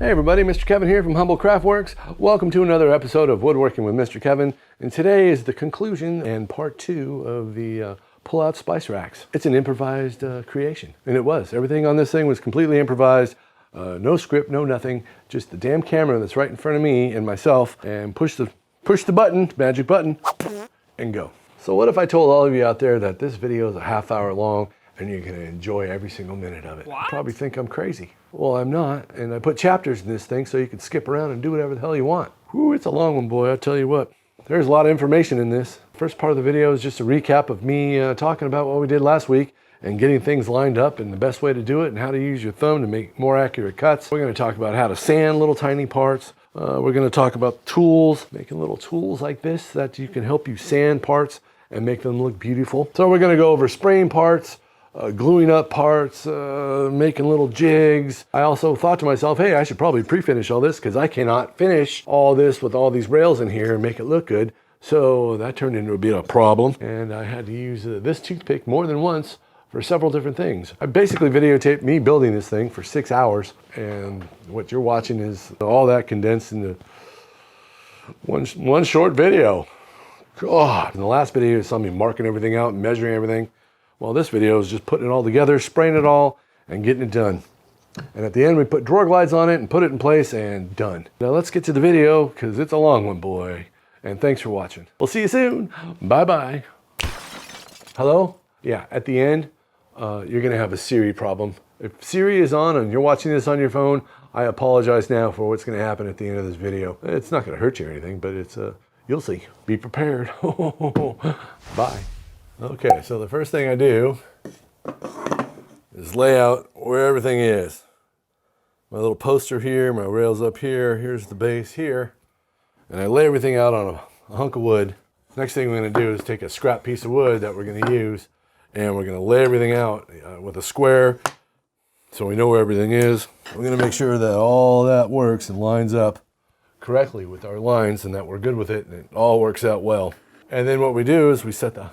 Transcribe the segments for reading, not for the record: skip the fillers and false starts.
Hey everybody, Mr. Kevin here from HumboldtCraftworks. Welcome to another episode of Woodworking with Mr. Kevin. And today is the conclusion and part 2 of the Pullout spice racks. It's an improvised creation, and it was. Everything on this thing was completely improvised. No script, no nothing. Just the damn camera that's right in front of me and myself, and push the button, magic button, and go. So what if I told all of you out there that this video is a half hour long and you're going to enjoy every single minute of it? What? You probably think I'm crazy. Well, I'm not, and I put chapters in this thing so you can skip around and do whatever the hell you want. Whew, it's a long one, boy, I'll tell you what. There's a lot of information in this. First part of the video is just a recap of me talking about what we did last week and getting things lined up and the best way to do it and how to use your thumb to make more accurate cuts. We're going to talk about how to sand little tiny parts. We're going to talk about tools, making little tools like this that you can help you sand parts and make them look beautiful. So we're going to go over spraying parts, gluing up parts, making little jigs. I also thought to myself, hey, I should probably pre-finish all this because I cannot finish all this with all these rails in here and make it look good. So that turned into a bit of a problem, and I had to use this toothpick more than once for several different things. I basically videotaped me building this thing for 6 hours, and what you're watching is all that condensed into one short video. God, in the last video you saw me marking everything out and measuring everything. Well, this video is just putting it all together, spraying it all, and getting it done. And at the end, we put drawer glides on it and put it in place, and done. Now let's get to the video, because it's a long one, boy. And thanks for watching. We'll see you soon. Bye-bye. Hello? Yeah, at the end, you're going to have a SIRI problem. If SIRI is on and you're watching this on your phone, I apologize now for what's going to happen at the end of this video. It's not going to hurt you or anything, but it's you'll see. Be prepared. Bye. Okay, so the first thing I do is lay out where everything is. My little poster here, my rails up here, here's the base here, and I lay everything out on a hunk of wood. Next thing we're going to do is take a scrap piece of wood that we're going to use, and we're going to lay everything out with a square so we know where everything is. We're going to make sure that all that works and lines up correctly with our lines and that we're good with it and it all works out well. And then what we do is we set the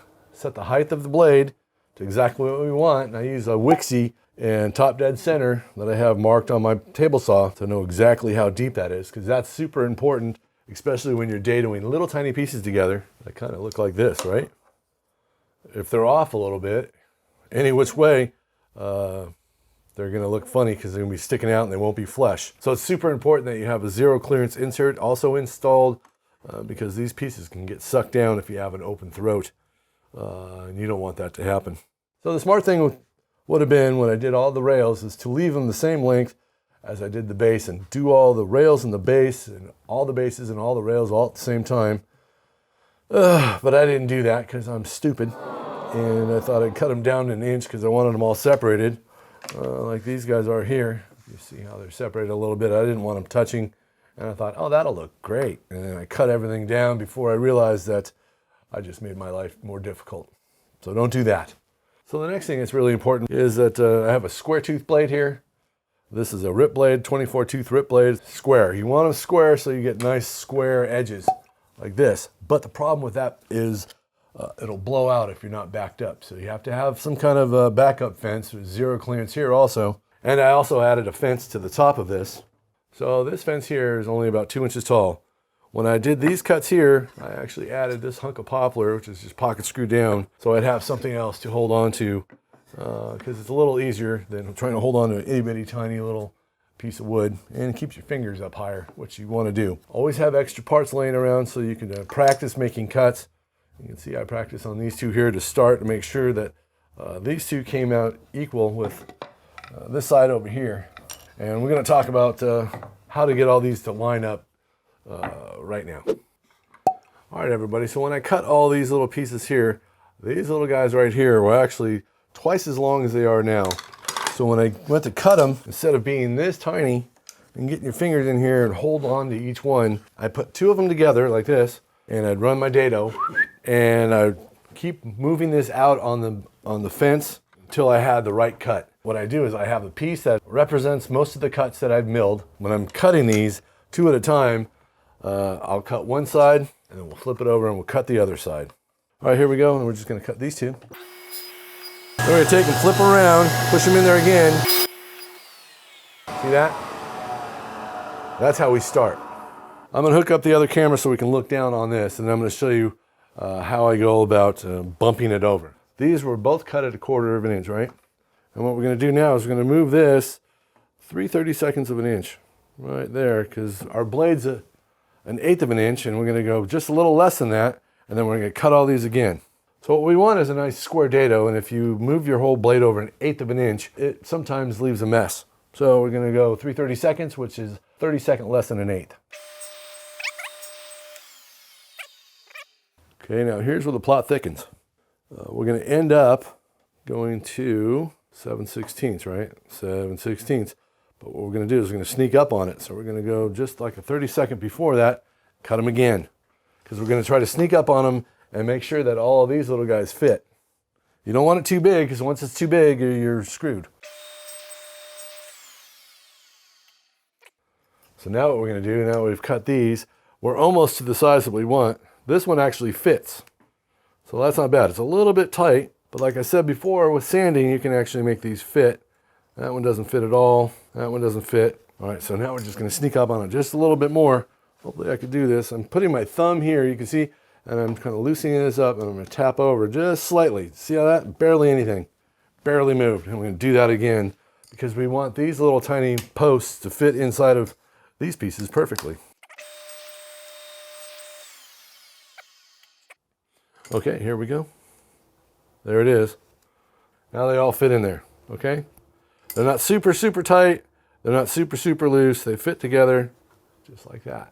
height of the blade to exactly what we want. And I use a Wixie and top dead center that I have marked on my table saw to know exactly how deep that is, because that's super important, especially when you're dadoing little tiny pieces together that kind of look like this, right? If they're off a little bit, any which way, they're going to look funny because they're going to be sticking out and they won't be flush. So it's super important that you have a zero clearance insert also installed because these pieces can get sucked down if you have an open throat. And you don't want that to happen. So the smart thing would have been when I did all the rails is to leave them the same length as I did the base and do all the rails and the base and all the bases and all the rails all at the same time. But I didn't do that because I'm stupid. And I thought I'd cut them down to an inch because I wanted them all separated. Like these guys are here. You see how they're separated a little bit. I didn't want them touching. And I thought, oh, that'll look great. And then I cut everything down before I realized that I just made my life more difficult. So don't do that. So the next thing that's really important is that I have a square tooth blade here. This is a rip blade, 24 tooth rip blade, square. You want them square so you get nice square edges like this. But the problem with that is it'll blow out if you're not backed up. So you have to have some kind of a backup fence. There's zero clearance here also. And I also added a fence to the top of this. So this fence here is only about 2 inches tall. When I did these cuts here, I actually added this hunk of poplar, which is just pocket screwed down, so I'd have something else to hold on to, because it's a little easier than trying to hold on to an itty bitty tiny little piece of wood, and it keeps your fingers up higher, which you want to do. Always have extra parts laying around so you can practice making cuts. You can see I practice on these two here to start to make sure that these two came out equal with this side over here. And we're going to talk about how to get all these to line up right now. All right, everybody, so when I cut all these little pieces here, these little guys right here were actually twice as long as they are now. So when I went to cut them, instead of being this tiny and getting your fingers in here and hold on to each one, I put 2 of them together like this, and I'd run my dado, and I'd keep moving this out on the fence until I had the right cut. What I do is I have a piece that represents most of the cuts that I've milled. When I'm cutting these 2 at a time, I'll cut one side and then we'll flip it over and we'll cut the other side. All right, here we go, and we're just going to cut these 2. Then we're going to take them, flip around, push them in there again. See that? That's how we start. I'm gonna hook up the other camera so we can look down on this, and I'm gonna show you how I go about bumping it over. These were both cut at 1/4 of an inch, right? And what we're gonna do now is we're gonna move this 3/32 of an inch right there, because our blade's an 1/8 of an inch, and we're gonna go just a little less than that, and then we're gonna cut all these again. So what we want is a nice square dado, and if you move your whole blade over 1/8 of an inch, it sometimes leaves a mess. So we're gonna go 3/32, which is 32nd less than 1/8. Okay, now here's where the plot thickens. We're gonna end up going to 7/16, right? 7/16. But what we're gonna do is we're gonna sneak up on it. So we're gonna go just like a 32nd before that, cut them again. Because we're gonna try to sneak up on them and make sure that all of these little guys fit. You don't want it too big, because once it's too big, you're screwed. So now what we're gonna do, now we've cut these, we're almost to the size that we want. This one actually fits. So that's not bad. It's a little bit tight, but like I said before, with sanding, you can actually make these fit. That one doesn't fit at all. That one doesn't fit. All right, so now we're just gonna sneak up on it just a little bit more. Hopefully I could do this. I'm putting my thumb here, you can see, and I'm kind of loosening this up, and I'm gonna tap over just slightly. See how that? Barely anything. Barely moved. And we're gonna do that again, because we want these little tiny posts to fit inside of these pieces perfectly. Okay, here we go. There it is. Now they all fit in there, okay? They're not super, super tight. They're not super, super loose. They fit together just like that.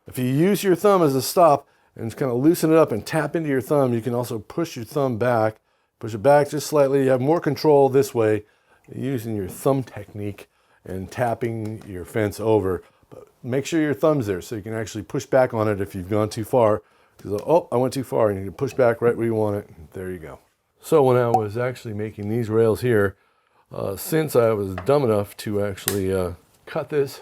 If you use your thumb as a stop and just kind of loosen it up and tap into your thumb, you can also push your thumb back, push it back just slightly. You have more control this way using your thumb technique and tapping your fence over. But make sure your thumb's there so you can actually push back on it if you've gone too far. Because, oh, I went too far, and you can push back right where you want it. There you go. So when I was actually making these rails here, since I was dumb enough to actually cut this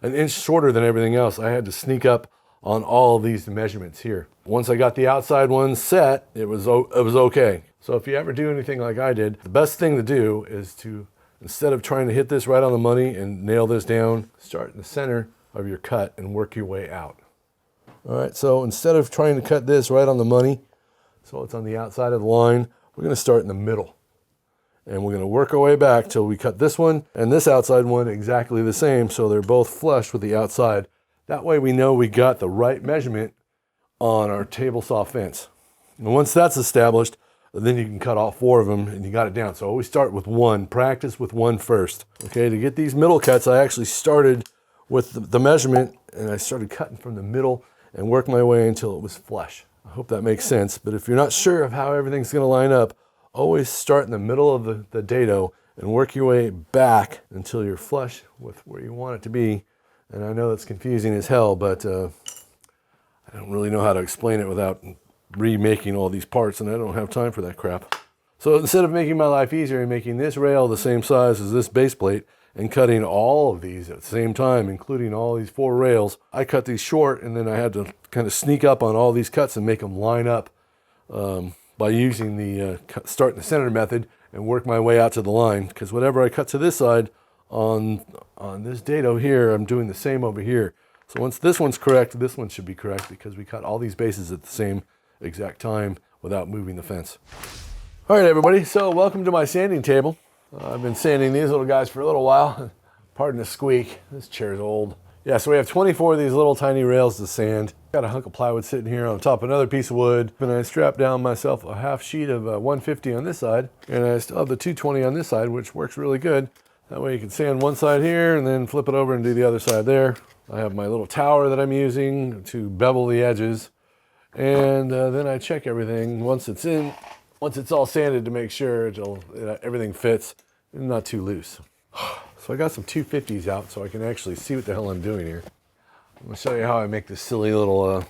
an inch shorter than everything else, I had to sneak up on all of these measurements here. Once I got the outside ones set, it was okay. So if you ever do anything like I did, the best thing to do is to, instead of trying to hit this right on the money and nail this down, start in the center of your cut and work your way out. All right, so instead of trying to cut this right on the money, so it's on the outside of the line, we're gonna start in the middle. And we're gonna work our way back till we cut this one and this outside one exactly the same, so they're both flush with the outside. That way we know we got the right measurement on our table saw fence. And once that's established, then you can cut all 4 of them and you got it down. So always start with one, practice with one first. Okay, to get these middle cuts, I actually started with the measurement, and I started cutting from the middle and worked my way until it was flush. I hope that makes sense. But if you're not sure of how everything's gonna line up, always start in the middle of the dado and work your way back until you're flush with where you want it to be. And I know that's confusing as hell, but I don't really know how to explain it without remaking all these parts, and I don't have time for that crap. So instead of making my life easier and making this rail the same size as this base plate and cutting all of these at the same time, including all these 4 rails, I cut these short, and then I had to kind of sneak up on all these cuts and make them line up by using the start in the center method and work my way out to the line, because whatever I cut to this side on this dado here, I'm doing the same over here. So once this one's correct, this one should be correct, because we cut all these bases at the same exact time without moving the fence. All right, everybody, so welcome to my sanding table. I've been sanding these little guys for a little while. Pardon the squeak, this chair's old. Yeah, so we have 24 of these little tiny rails to sand. Got a hunk of plywood sitting here on top of another piece of wood. And I strapped down myself a half sheet of 150 on this side, and I still have the 220 on this side, which works really good. That way you can sand one side here and then flip it over and do the other side there. I have my little tower that I'm using to bevel the edges. And then I check everything once it's all sanded to make sure everything fits and not too loose. So I got some 250s out so I can actually see what the hell I'm doing here. I'm gonna show you how I make this silly little, this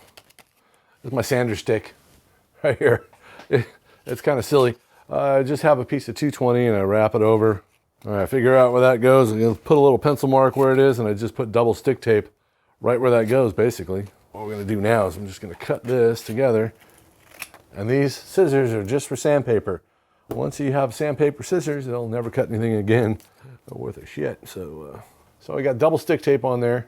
is my sander stick right here. It's kind of silly. I just have a piece of 220 and I wrap it over. All right, I figure out where that goes. I put a little pencil mark where it is, and I just put double stick tape right where that goes, basically. What we're gonna do now is I'm just gonna cut this together. And these scissors are just for sandpaper. Once you have sandpaper scissors, they'll never cut anything again. They're worth a shit. So So I got double stick tape on there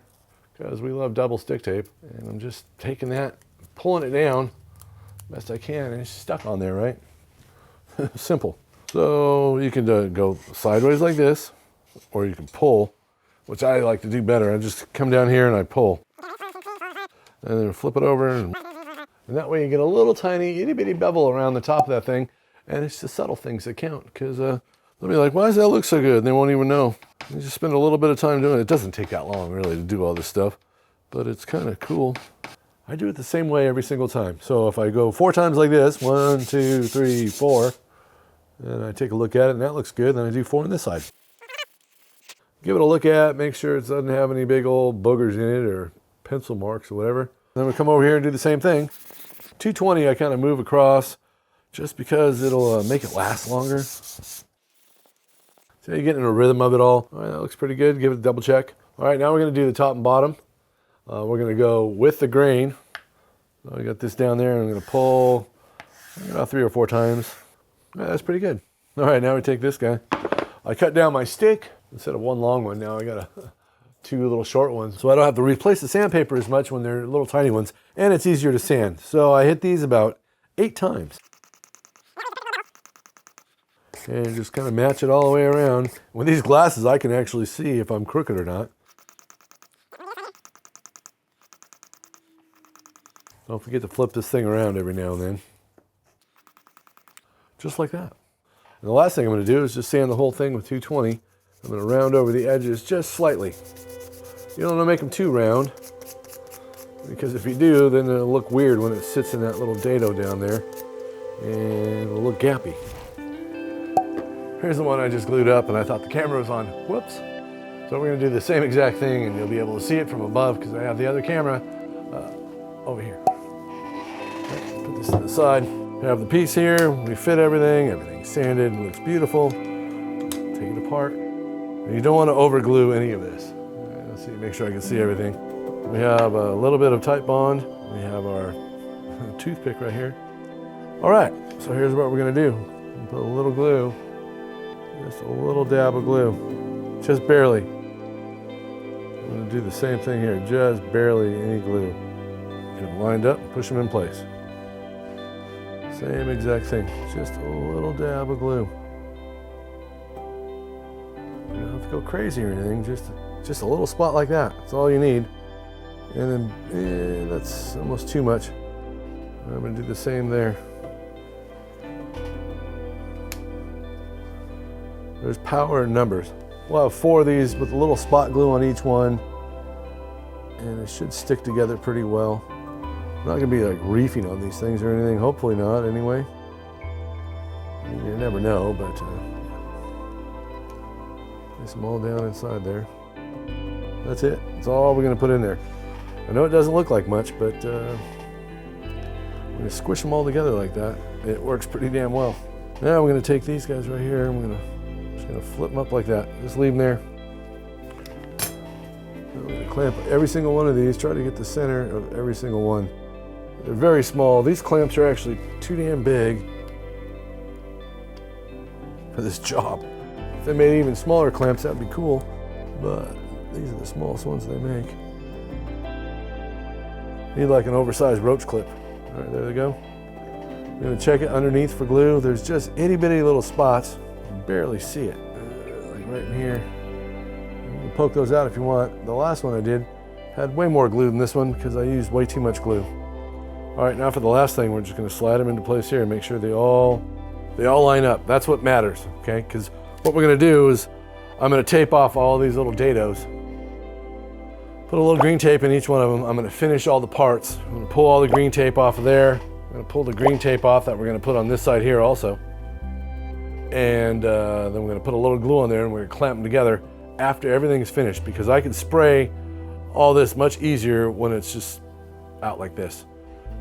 because we love double stick tape. And I'm just taking that, pulling it down best I can, and it's stuck on there, right? Simple. So you can go sideways like this, or you can pull, which I like to do better. I just come down here and I pull. And then flip it over, and that way you get a little tiny itty bitty bevel around the top of that thing. And it's the subtle things that count, because they'll be like, why does that look so good? And they won't even know. You just spend a little bit of time doing it. It doesn't take that long really to do all this stuff, but it's kind of cool. I do it the same way every single time. So if I go 4 times like this, 1, 2, 3, 4, and I take a look at it and that looks good, then I do 4 on this side. Give it a look at, make sure it doesn't have any big old boogers in it or pencil marks or whatever. Then we come over here and do the same thing. 220 I kind of move across just because it'll make it last longer. So you get in a rhythm of it all. All right, that looks pretty good. Give it a double check. All right, now we're going to do the top and bottom. We're going to go with the grain. So I got this down there, and I'm going to pull about 3 or 4 times. Yeah, that's pretty good. All right, now we take this guy. I cut down my stick. Instead of 1 long one, now I got 2 little short ones. So I don't have to replace the sandpaper as much when they're little tiny ones, and it's easier to sand. So I hit these about 8 times. And just kind of match it all the way around. With these glasses, I can actually see if I'm crooked or not. Don't forget to flip this thing around every now and then. Just like that. And the last thing I'm going to do is just sand the whole thing with 220. I'm going to round over the edges just slightly. You don't want to make them too round, because if you do, then it'll look weird when it sits in that little dado down there, and it'll look gappy. Here's the one I just glued up, and I thought the camera was on. Whoops. So we're going to do the same exact thing, and you'll be able to see it from above because I have the other camera over here. Okay, put this to the side. We have the piece here. We fit everything. Everything's sanded. It looks beautiful. Take it apart. And you don't want to over glue any of this. Let's see, make sure I can see everything. We have a little bit of tight bond. We have our toothpick right here. All right, so here's what we're going to do. Put a little glue. Just a little dab of glue, just barely. I'm going to do the same thing here, just barely any glue. Get them lined up, push them in place. Same exact thing, just a little dab of glue. You don't have to go crazy or anything, just a little spot like that. That's all you need. And then that's almost too much. I'm going to do the same there. There's power in numbers. We'll have 4 of these with a little spot glue on each one, and it should stick together pretty well. I'm not gonna be like reefing on these things or anything, hopefully not anyway. You never know, but place them all down inside there. That's it, that's all we're gonna put in there. I know it doesn't look like much, but I'm gonna squish them all together like that. It works pretty damn well. Now we're gonna take these guys right here, I'm just gonna flip them up like that. Just leave them there. I'm gonna clamp every single one of these, try to get the center of every single one. They're very small. These clamps are actually too damn big for this job. If they made even smaller clamps, that'd be cool, but these are the smallest ones they make. Need like an oversized roach clip. All right, there they go. I'm gonna check it underneath for glue. There's just itty bitty little spots. You can barely see it, like right in here. You can poke those out if you want. The last one I did had way more glue than this one because I used way too much glue. All right, now for the last thing, we're just gonna slide them into place here and make sure they all line up. That's what matters, okay? Because what we're gonna do is I'm gonna tape off all these little dados. Put a little green tape in each one of them. I'm gonna finish all the parts. I'm gonna pull all the green tape off of there. I'm gonna pull the green tape off that we're gonna put on this side here also. And then we're gonna put a little glue on there and we're gonna clamp them together after everything's finished, because I can spray all this much easier when it's just out like this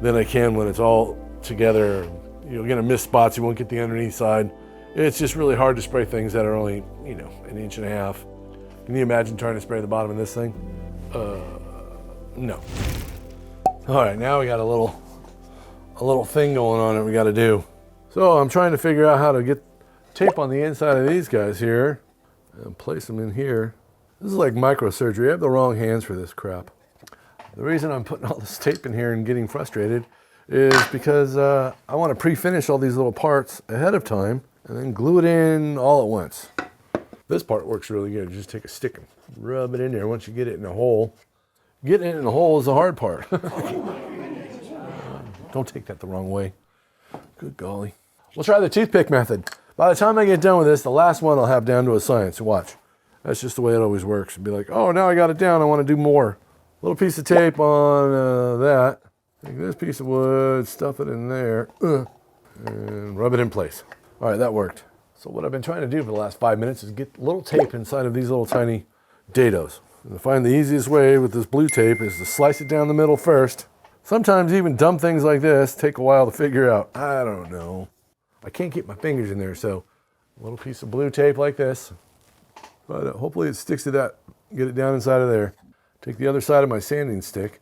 than I can when it's all together. You're gonna miss spots, you won't get the underneath side. It's just really hard to spray things that are only, you know, 1.5 inches. Can you imagine trying to spray the bottom of this thing? No. All right, now we got a little thing going on that we gotta do. So I'm trying to figure out how to get tape on the inside of these guys here and place them in here. This is like microsurgery. I have the wrong hands for this crap. The reason I'm putting all this tape in here and getting frustrated is because I want to pre-finish all these little parts ahead of time and then glue it in all at once. This part works really good. You just take a stick and rub it in there once you get it in a hole. Getting it in a hole is the hard part. Don't take that the wrong way. Good golly. We'll try the toothpick method. By the time I get done with this, the last one I'll have down to a science. Watch. That's just the way it always works. Be like, oh, now I got it down. I want to do more. Little piece of tape on that. Take this piece of wood, stuff it in there, and rub it in place. All right, that worked. So what I've been trying to do for the last 5 minutes is get little tape inside of these little tiny dados. And I find the easiest way with this blue tape is to slice it down the middle first. Sometimes even dumb things like this take a while to figure out. I don't know. I can't get my fingers in there, so a little piece of blue tape like this. But hopefully it sticks to that. Get it down inside of there. Take the other side of my sanding stick,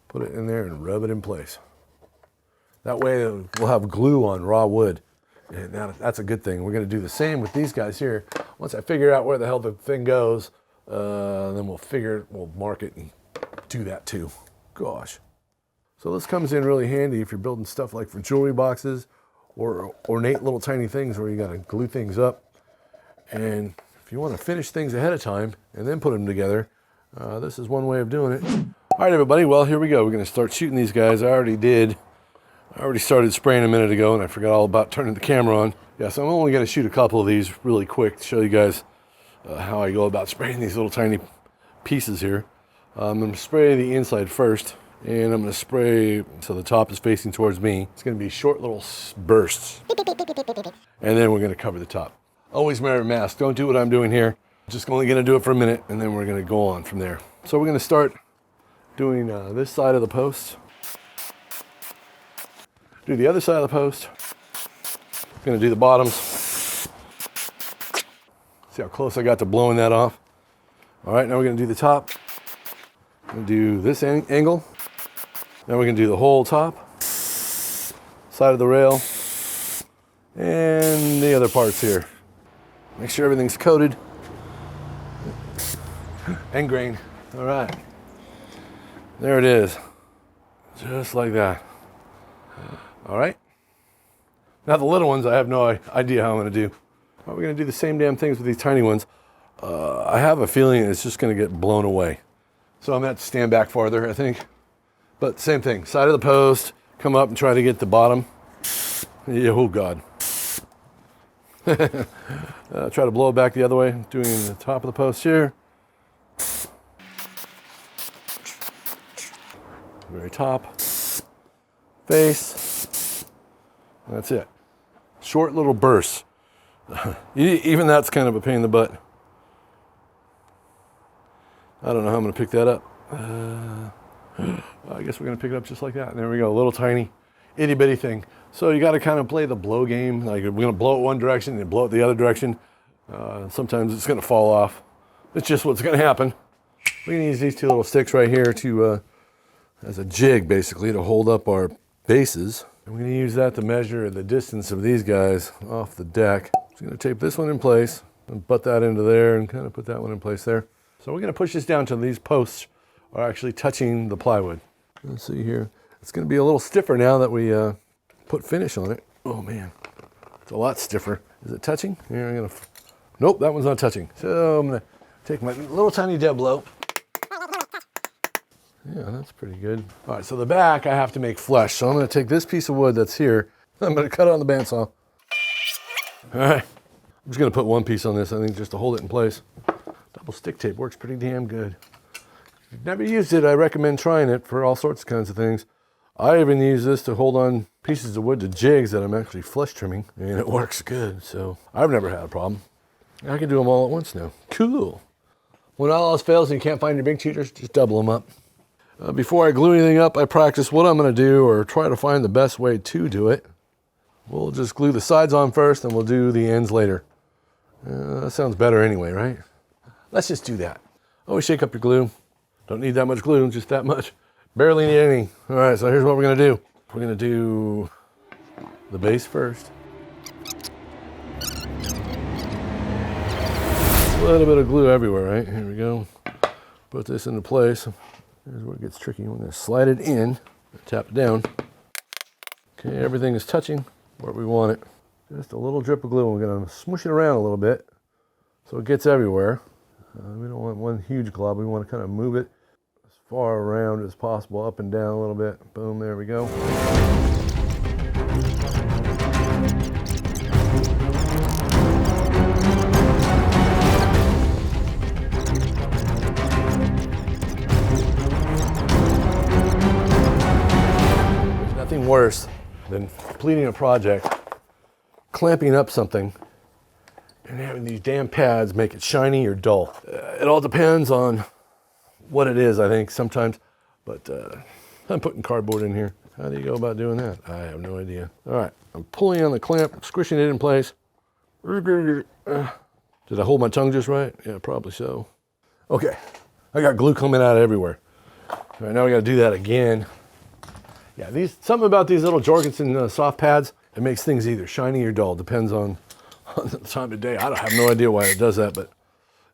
put it in there and rub it in place. That way we'll have glue on raw wood. And that's a good thing. We're going to do the same with these guys here. Once I figure out where the hell the thing goes, then we'll mark it and do that too. Gosh. So this comes in really handy if you're building stuff like for jewelry boxes or ornate little tiny things where you got to glue things up. And if you want to finish things ahead of time and then put them together, this is one way of doing it. All right, everybody. Well, here we go. We're going to start shooting these guys. I already started spraying a minute ago, and I forgot all about turning the camera on. Yeah, so I'm only going to shoot a couple of these really quick to show you guys how I go about spraying these little tiny pieces here. I'm going to spray the inside first, and I'm going to spray so the top is facing towards me. It's going to be short little bursts. And then we're going to cover the top. Always wear a mask. Don't do what I'm doing here. Just only going to do it for a minute, and then we're going to go on from there. So we're going to start doing this side of the post. Do the other side of the post. Going to do the bottoms. See how close I got to blowing that off. All right, now we're going to do the top. We're going to do this angle. Now we're going to do the whole top, side of the rail, and the other parts here. Make sure everything's coated and grained. All right, there it is, just like that. All right. Now the little ones, I have no idea how I'm going to do. We're going to do the same damn things with these tiny ones. I have a feeling it's just going to get blown away. So I'm going to have to stand back farther, I think. But same thing, side of the post, come up and try to get the bottom. Yeah, oh God. Try to blow it back the other way, doing the top of the post here. Very top. Face. That's it. Short little bursts. Even that's kind of a pain in the butt. I don't know how I'm going to pick that up. I guess we're going to pick it up just like that. And there we go, a little tiny itty bitty thing. So you got to kind of play the blow game. Like we're going to blow it one direction and then blow it the other direction. Sometimes it's going to fall off. It's just what's going to happen. We can use these two little sticks right here to as a jig, basically, to hold up our bases. And we're going to use that to measure the distance of these guys off the deck. So I'm going to tape this one in place and butt that into there and kind of put that one in place there. So we're going to push this down till these posts are actually touching the plywood. Let's see here. It's going to be a little stiffer now that we put finish on it. Oh man, it's a lot stiffer. Is it touching? Here, I'm going to, nope, that one's not touching. So I'm going to take my little tiny deb blow. Yeah, that's pretty good. All right, so the back I have to make flush. So I'm going to take this piece of wood that's here. I'm going to cut it on the bandsaw. All right, I'm just going to put one piece on this, I think, just to hold it in place. Double stick tape works pretty damn good. If you've never used it, I recommend trying it for all sorts of kinds of things. I even use this to hold on pieces of wood to jigs that I'm actually flush trimming, and it works good. So I've never had a problem. I can do them all at once now. Cool. When all else fails and you can't find your big cheaters, just double them up. Before I glue anything up, I practice what I'm going to do or try to find the best way to do it. We'll just glue the sides on first and we'll do the ends later. That sounds better anyway, right? Let's just do that. Always shake up your glue. Don't need that much glue, just that much. Barely need any. All right, so here's what we're going to do. We're going to do the base first. little bit of glue everywhere, right? Here we go. Put this into place. Here's where it gets tricky. We're going to slide it in, tap it down. Okay, everything is touching where we want it. Just a little drip of glue. We're going to smush it around a little bit so it gets everywhere. We don't want one huge glob. We want to kind of move it as far around as possible, up and down a little bit. Boom, there we go. Nothing worse than completing a project, clamping up something, and having these damn pads make it shiny or dull. It all depends on what it is, I think, sometimes. But I'm putting cardboard in here. How do you go about doing that? I have no idea. All right, I'm pulling on the clamp, squishing it in place. Did I hold my tongue just right? Yeah, probably so. Okay, I got glue coming out everywhere. All right, now we got to do that again. Yeah, something about these little Jorgensen soft pads, it makes things either shiny or dull. Depends on the time of day. I have no idea why it does that, but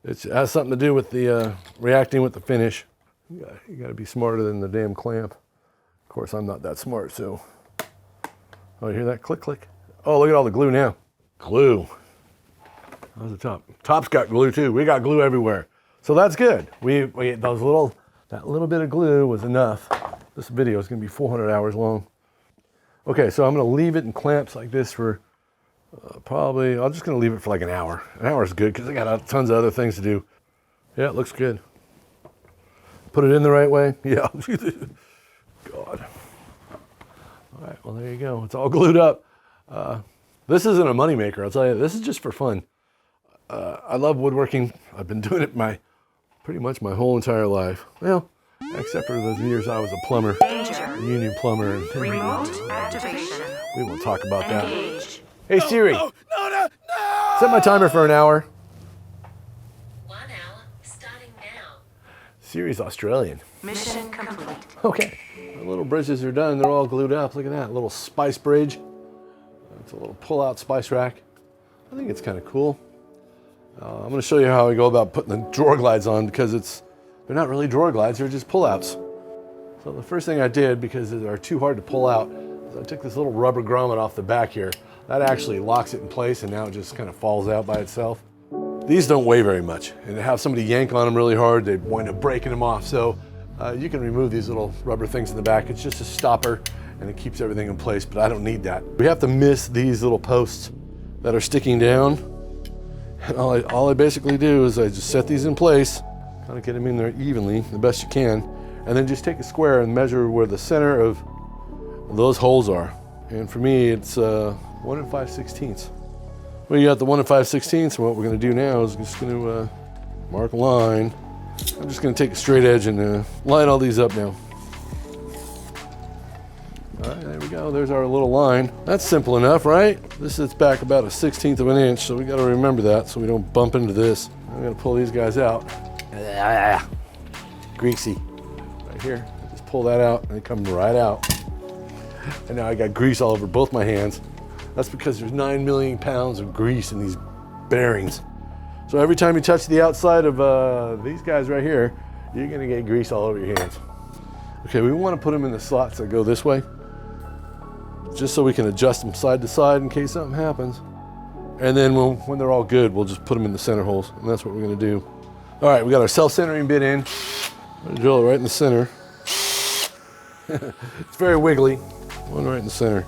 it has something to do with the reacting with the finish. You got to be smarter than the damn clamp. Of course, I'm not that smart, so. Oh, you hear that? Click, click. Oh, look at all the glue now. Glue. How's the top? Top's got glue too. We got glue everywhere. So that's good. That little bit of glue was enough. This video is going to be 400 hours long. Okay, so I'm going to leave it in clamps like this for I'm just going to leave it for like an hour. An hour is good because I got tons of other things to do. Yeah, it looks good. Put it in the right way? Yeah. God. All right, well, there you go. It's all glued up. This isn't a moneymaker, I'll tell you. This is just for fun. I love woodworking. I've been doing it pretty much my whole entire life. Well, except for those years I was a plumber, a union plumber. And remote activation. We won't talk about that. Hey No, Siri, no. set my timer for an hour. 1 hour, starting now. Siri's Australian. Mission complete. Okay, the little bridges are done. They're all glued up. Look at that, little spice bridge. It's a little pull-out spice rack. I think it's kind of cool. I'm going to show you how I go about putting the drawer glides on because they're not really drawer glides, they're just pull-outs. So the first thing I did, because they're too hard to pull out, is I took this little rubber grommet off the back here. That actually locks it in place and now it just kind of falls out by itself. These don't weigh very much, and to have somebody yank on them really hard, they wind up breaking them off. So you can remove these little rubber things in the back. It's just a stopper and it keeps everything in place, but I don't need that. We have to miss these little posts that are sticking down. And all I basically do is I just set these in place, kind of get them in there evenly, the best you can, and then just take a square and measure where the center of those holes are. And for me, it's 1 5/16. Well, you got the 1 5/16, so what we're going to do now is just going to mark a line. I'm just going to take a straight edge and line all these up now. All right, there we go. There's our little line. That's simple enough, right? This is back about 1/16 of an inch, so we got to remember that so we don't bump into this. I'm going to pull these guys out. Greasy. Right here. I just pull that out and they come right out. And now I got grease all over both my hands. That's because there's 9 million pounds of grease in these bearings. So every time you touch the outside of these guys right here, you're going to get grease all over your hands. Okay, we want to put them in the slots that go this way, just so we can adjust them side to side in case something happens. And then when they're all good, we'll just put them in the center holes, and that's what we're going to do. All right, we got our self-centering bit in. I'm going to drill it right in the center. It's very wiggly. One right in the center.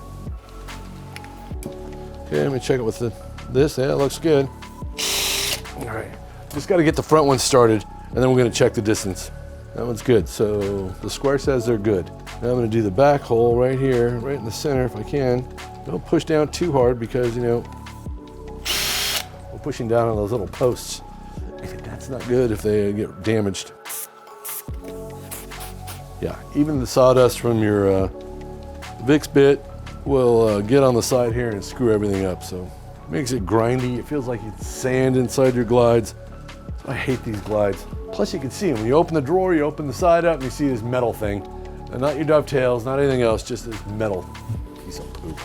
Okay, let me check it with this. Yeah, it looks good. All right, just got to get the front one started, and then we're going to check the distance. That one's good, so the square says they're good. Now I'm going to do the back hole right here, right in the center if I can. Don't push down too hard because, you know, we're pushing down on those little posts. That's not good if they get damaged. Yeah, even the sawdust from your Vicks bit will get on the side here and screw everything up. So it makes it grindy. It feels like it's sand inside your glides. I hate these glides. Plus you can see them. When you open the drawer, you open the side up and you see this metal thing. And not your dovetails, not anything else, just this metal piece of poop.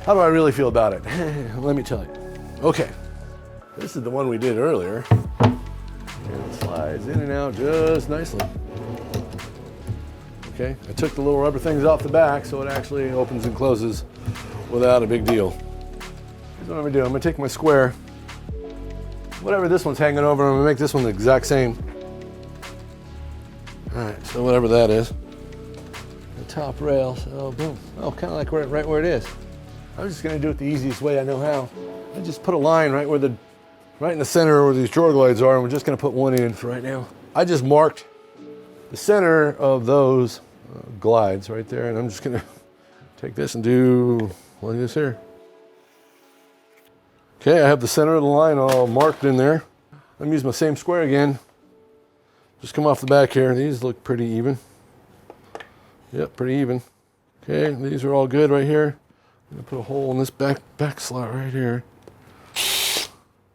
How do I really feel about it? Let me tell you. Okay, this is the one we did earlier. slides in and out just nicely. Okay, I took the little rubber things off the back so it actually opens and closes without a big deal. Here's what I'm gonna do. I'm gonna take my square, whatever this one's hanging over, I'm gonna make this one the exact same. All right, so whatever that is. The top rail, so boom. Oh, kind of like right where it is. I'm just gonna do it the easiest way I know how. I just put a line right in the center where these drawer glides are, and we're just gonna put one in for right now. I just marked the center of those glides right there, and I'm just gonna take this and do like this here. Okay, I have the center of the line all marked in there. I'm using my same square again. Just come off the back here. These look pretty even. Yep, pretty even. Okay, these are all good right here. I'm gonna put a hole in this back slot right here.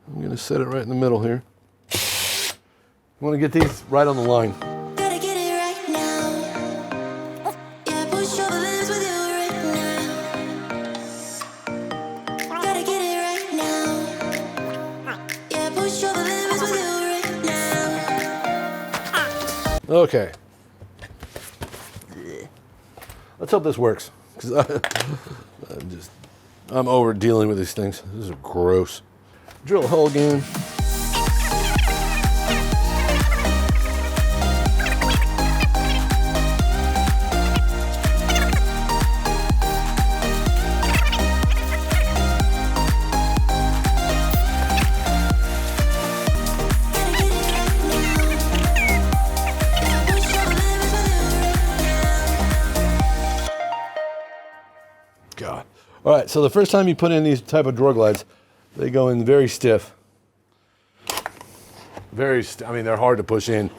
I'm gonna set it right in the middle here. I wanna get these right on the line. Gotta get it right now. Yeah, push over this with you right now. Gotta get it right now. Yeah, push over this with you right now. Okay. Let's hope this works, because I'm over dealing with these things. This is gross. Drill a hole again. God. All right, so the first time you put in these type of drawer glides, they go in very stiff. I mean, they're hard to push in.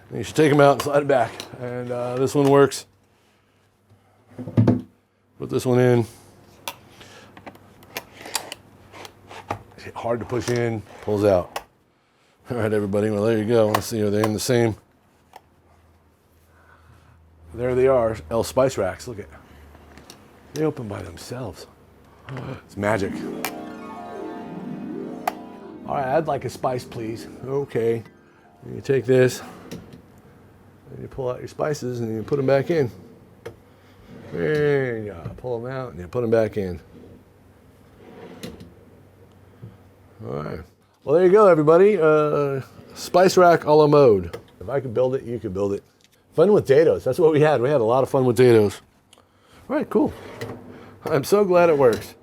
And you should take them out and slide it back. And this one works. Put this one in. Hard to push in, pulls out. All right, everybody, well, there you go. Let's see, are they in the same? There they are, spice racks, look at. They open by themselves. It's magic. All right, I'd like a spice, please. Okay. You take this, and you pull out your spices, and you put them back in. There you go. Pull them out, and you put them back in. All right. Well, there you go, everybody. Spice rack a la mode. If I could build it, you could build it. Fun with Dados. That's what we had. We had a lot of fun with Dados. All right, cool. I'm so glad it works.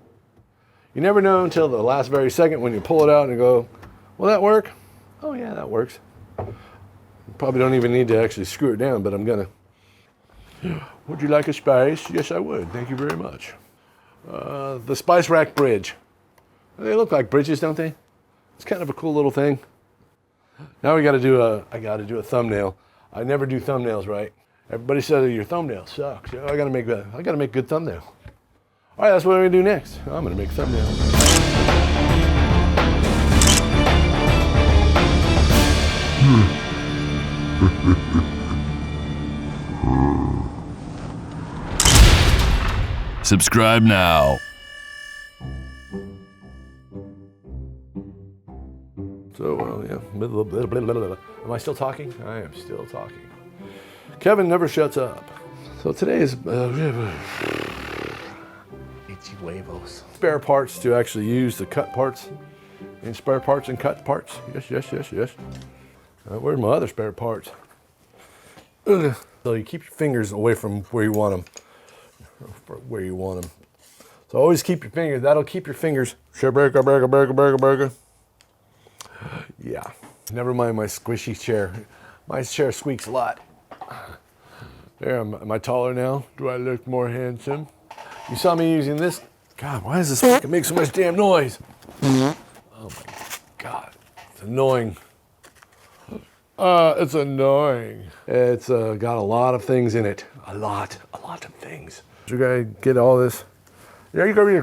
You never know until the last very second when you pull it out and you go, will that work? Oh yeah, that works. Probably don't even need to actually screw it down, but I'm gonna. Would you like a spice? Yes, I would. Thank you very much. The spice rack bridge. They look like bridges, don't they? It's kind of a cool little thing. Now I gotta do a thumbnail. I never do thumbnails right. Everybody says your thumbnail sucks. I gotta make a good thumbnail. All right, that's what I'm gonna do next. I'm gonna make a thumbnail. Subscribe now. So, yeah. Am I still talking? I am still talking. Kevin never shuts up. So today is itchy huevos. Spare parts to actually use the cut parts in spare parts and cut parts. Yes. Where's my other spare parts? Ugh. So you keep your fingers away from where you want them. So always keep your fingers. That'll keep your fingers. Burger. Yeah. Never mind my squishy chair. My chair squeaks a lot. There, am I taller now? Do I look more handsome? You saw me using this. God, why does this fucking make so much damn noise? Oh my God, it's annoying. It's annoying. It's got a lot of things in it. A lot of things. You gotta get all this. Yeah, you go read